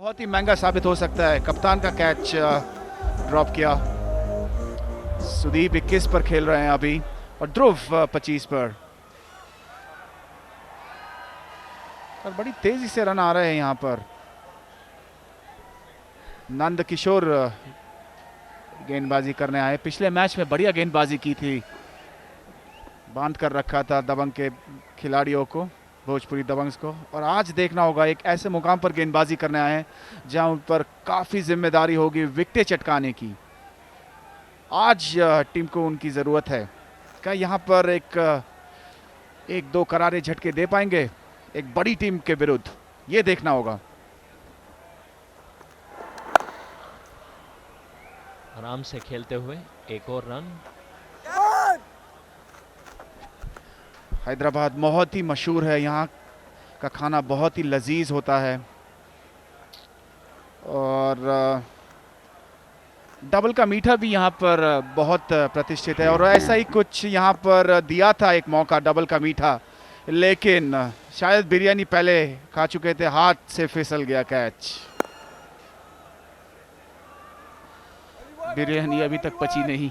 बहुत ही महंगा साबित हो सकता है। कप्तान का कैच ड्रॉप किया। सुदीप 21 पर खेल रहे हैं अभी और ध्रुव 25 पर, और बड़ी तेजी से रन आ रहे हैं यहाँ पर। नंद किशोर गेंदबाजी करने आए, पिछले मैच में बढ़िया गेंदबाजी की थी, बांध कर रखा था दबंग के खिलाड़ियों को, भोजपुरी दबंग्स को। और आज देखना होगा, एक ऐसे मुकाम पर गेंदबाजी करने आए हैं जहां उन पर काफ़ी जिम्मेदारी होगी विकेटें चटकाने की। आज टीम को उनकी ज़रूरत है। क्या यहाँ पर एक दो करारे झटके दे पाएंगे एक बड़ी टीम के विरुद्ध, ये देखना होगा। आराम से खेलते हुए एक और रन। हैदराबाद बहुत ही मशहूर है, यहाँ का खाना बहुत ही लजीज होता है और डबल का मीठा भी यहाँ पर बहुत प्रतिष्ठित है। और ऐसा ही कुछ यहाँ पर दिया था एक मौका डबल का मीठा, लेकिन शायद बिरयानी पहले खा चुके थे, हाथ से फिसल गया कैच। बिरयानी अभी तक पची नहीं।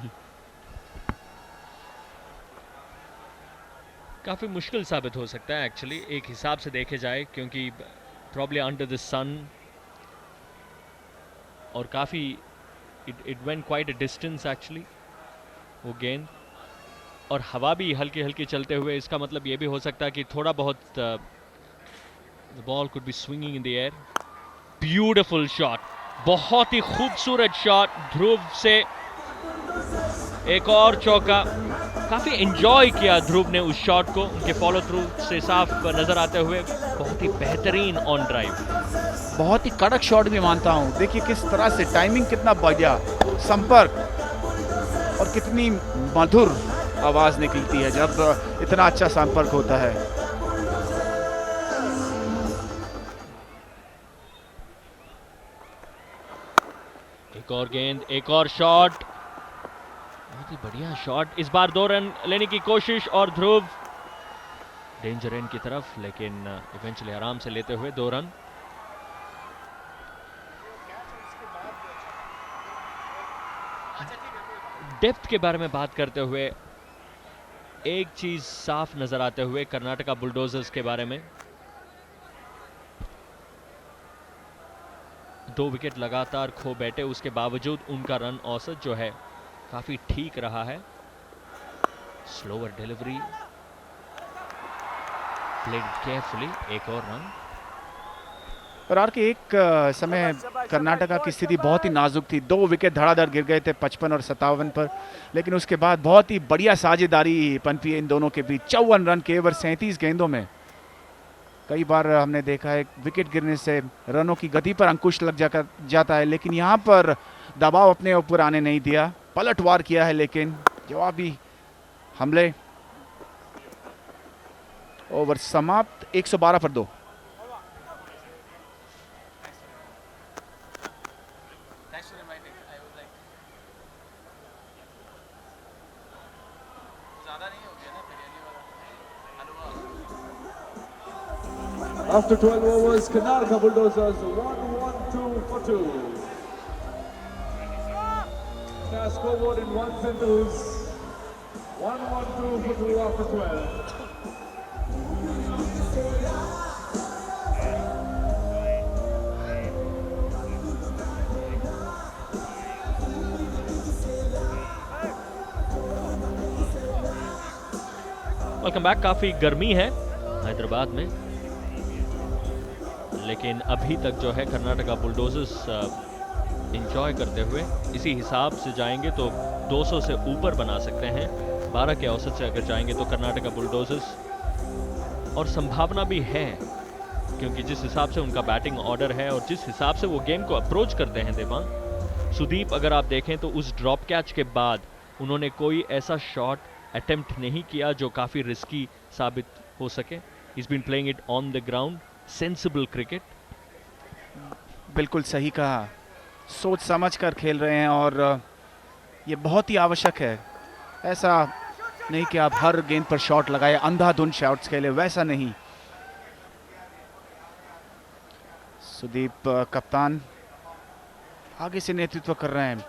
काफ़ी मुश्किल साबित हो सकता है एक्चुअली, एक हिसाब से देखे जाए, क्योंकि प्रॉब्ली अंडर द सन और काफ़ी it went quite a distance actually वो गेंद, और हवा भी हल्की हल्की चलते हुए, इसका मतलब ये भी हो सकता है कि थोड़ा बहुत the ball could be swinging in the air. Beautiful shot, बहुत ही खूबसूरत शॉट ध्रुव से, एक और चौका। काफ़ी एंजॉय किया ध्रुव ने उस शॉट को, उनके फॉलो थ्रू से साफ नजर आते हुए। बहुत ही बेहतरीन ऑन ड्राइव, बहुत ही कड़क शॉट भी मानता हूँ। देखिए किस तरह से टाइमिंग, कितना बढ़िया संपर्क और कितनी मधुर आवाज निकलती है जब इतना अच्छा संपर्क होता है। एक और गेंद, एक और शॉट, बहुत ही बढ़िया शॉट। इस बार 2 रन लेने की कोशिश और ध्रुव डेंजर एंड की तरफ, लेकिन इवेंचुअली आराम से लेते हुए 2 रन। डेप्थ के बारे में बात करते हुए एक चीज साफ नजर आते हुए कर्नाटका बुलडोजर्स के बारे में, 2 विकेट लगातार खो बैठे, उसके बावजूद उनका रन औसत जो है काफी ठीक रहा है। स्लोअर डिलीवरी, प्लेड केयरफुली, एक और रन। और आर के एक समय कर्नाटका की स्थिति बहुत ही नाजुक थी, 2 विकेट धड़ाधड़ गिर गए थे 55 और 57 पर, लेकिन उसके बाद बहुत ही बढ़िया साझेदारी पनपी है इन दोनों के बीच। 54 रन केवल 37 गेंदों में। कई बार हमने देखा है विकेट गिरने से रनों की गति पर अंकुश लग जाता है, लेकिन यहाँ पर दबाव अपने ऊपर आने नहीं दिया, पलटवार किया है, लेकिन जवाबी हमले। ओवर समाप्त, 112 पर 2। After 12 overs, Karnataka Bulldozers 1-1-2 for 2. Now scoreboard in ones and twos. 1-1-2 for 2 after 12. Welcome back. काफी गर्मी है हैदराबाद में, लेकिन अभी तक जो है कर्नाटका बुलडोजर्स एंजॉय करते हुए, इसी हिसाब से जाएंगे तो 200 से ऊपर बना सकते हैं। 12 के औसत से अगर जाएंगे तो कर्नाटका बुलडोजर्स, और संभावना भी है, क्योंकि जिस हिसाब से उनका बैटिंग ऑर्डर है और जिस हिसाब से वो गेम को अप्रोच करते हैं देवांग। सुदीप अगर आप देखें तो उस ड्रॉप कैच के बाद उन्होंने कोई ऐसा शॉट अटेम्प्ट नहीं किया जो काफ़ी रिस्की साबित हो सके। He's been playing it on the ground, sensible cricket. बिल्कुल सही कहा, सोच समझ कर खेल रहे हैं और ये बहुत ही आवश्यक है। ऐसा नहीं कि आप हर गेंद पर शॉट लगाए, अंधाधुंध शॉट्स खेले, वैसा नहीं। सुदीप कप्तान आगे से नेतृत्व कर रहे हैं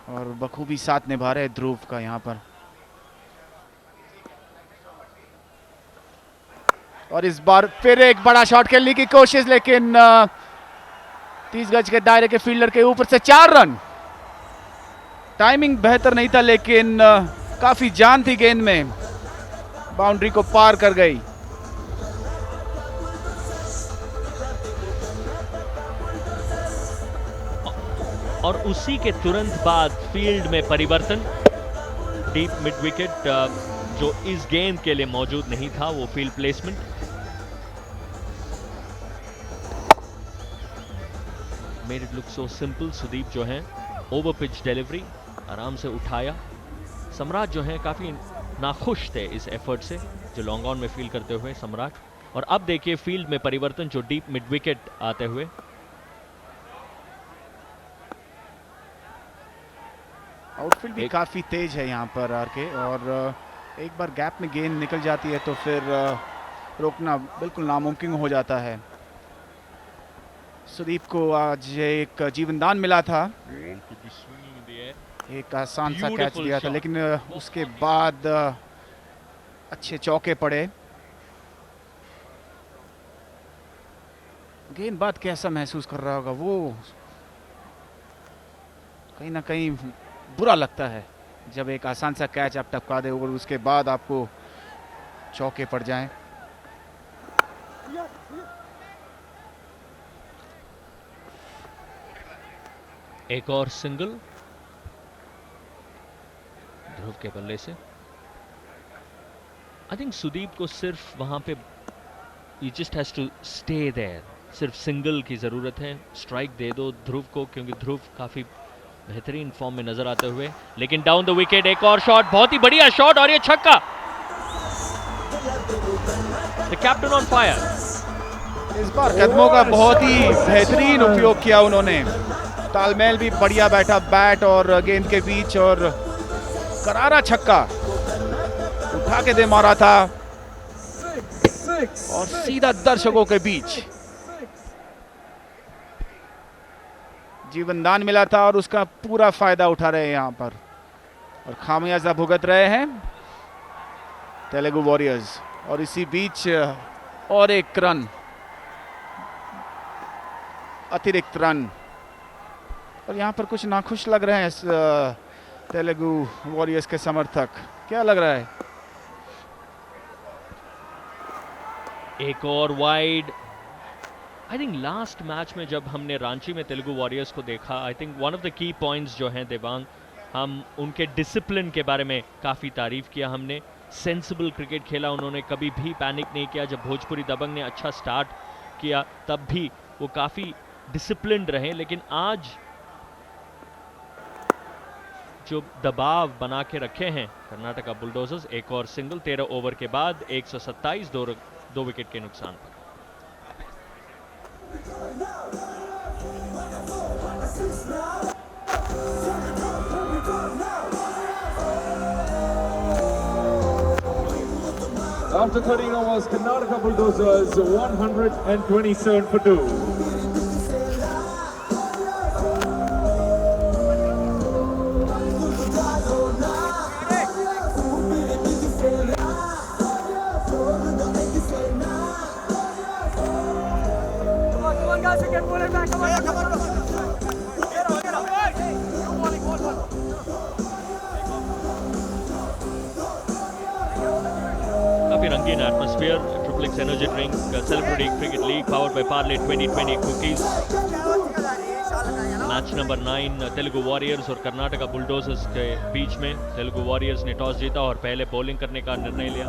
और बखूबी साथ निभा रहे हैं ध्रुव का यहाँ पर। और इस बार फिर एक बड़ा शॉट खेलने की कोशिश, लेकिन 30 गज के दायरे के फील्डर के ऊपर से 4 रन। टाइमिंग बेहतर नहीं था, लेकिन काफी जान थी गेंद में, बाउंड्री को पार कर गई। और उसी के तुरंत बाद फील्ड में परिवर्तन। डीप मिड विकेट जो इस गेंद के लिए मौजूद नहीं था, वो field placement. Made it look so simple. Sudeep जो है ओवर पिच डिलीवरी आराम से उठाया। सम्राट जो है काफी नाखुश थे इस एफर्ट से जो लॉन्ग ऑन में फील्ड करते हुए सम्राट। और अब देखिए फील्ड में परिवर्तन जो डीप मिड विकेट आते हुए। आउटफील्ड भी काफी तेज है यहाँ पर आरके, और एक बार गैप में गेंद निकल जाती है तो फिर रोकना बिल्कुल नामुमकिन हो जाता है। सुदीप को आज एक जीवन दान मिला था, एक आसान सा कैच दिया था, लेकिन उसके बाद अच्छे चौके पड़े। गेंदबाज कैसा महसूस कर रहा होगा, वो कहीं ना कहीं बुरा लगता है जब एक आसान सा कैच आप टपका दे और उसके बाद आपको चौके पड़ जाएं। एक और सिंगल ध्रुव के बल्ले से। आई थिंक सुदीप को सिर्फ वहां पे ही just has to stay there, सिर्फ सिंगल की जरूरत है। स्ट्राइक दे दो ध्रुव को, क्योंकि ध्रुव काफी बेहतरीन फॉर्म में नजर आते हुए। लेकिन डाउन द विकेट एक और शॉट, बहुत ही बढ़िया शॉट, और ये छक्का। The captain on fire. इस बार कदमों का बहुत ही बेहतरीन उपयोग किया उन्होंने, तालमेल भी बढ़िया बैठा बैट और गेंद के बीच, और करारा छक्का उठा के दे मारा था और सीधा दर्शकों के बीच। जीवन दान मिला था और उसका पूरा फायदा उठा रहे हैं यहाँ पर, और खामियाजा भुगत रहे हैं तेलुगु वॉरियर्स। और इसी बीच और एक रन, अतिरिक्त रन, और यहाँ पर कुछ नाखुश लग रहे हैं तेलुगु वॉरियर्स के समर्थक। क्या लग रहा है? एक और wide. I think last match में जब हमने रांची में तेलुगु वॉरियर्स को देखा, I think one of the key points जो हैं देवांग, हम उनके डिसिप्लिन के बारे में काफ़ी तारीफ किया हमने। सेंसिबल क्रिकेट खेला उन्होंने, कभी भी पैनिक नहीं किया। जब भोजपुरी दबंग ने अच्छा स्टार्ट किया तब भी वो काफ़ी डिसिप्लिन्ड रहे, लेकिन आज जो दबाव बना के रखे हैं कर्नाटका बुलडोजर्स। एक और सिंगल 13 ओवर के बाद 127, दो विकेट के नुकसान पर। After 13 overs, Karnataka Bulldozers 127 for 2. काफी रंगीन atmosphere. Triple x energy drink celebrity cricket league powered by Parle 2020 cookies. Match number 9 Telugu warriors और कर्नाटका बुलडोजर्स के बीच में। तेलुगु वॉरियर्स ने टॉस जीता और पहले बॉलिंग करने का निर्णय लिया।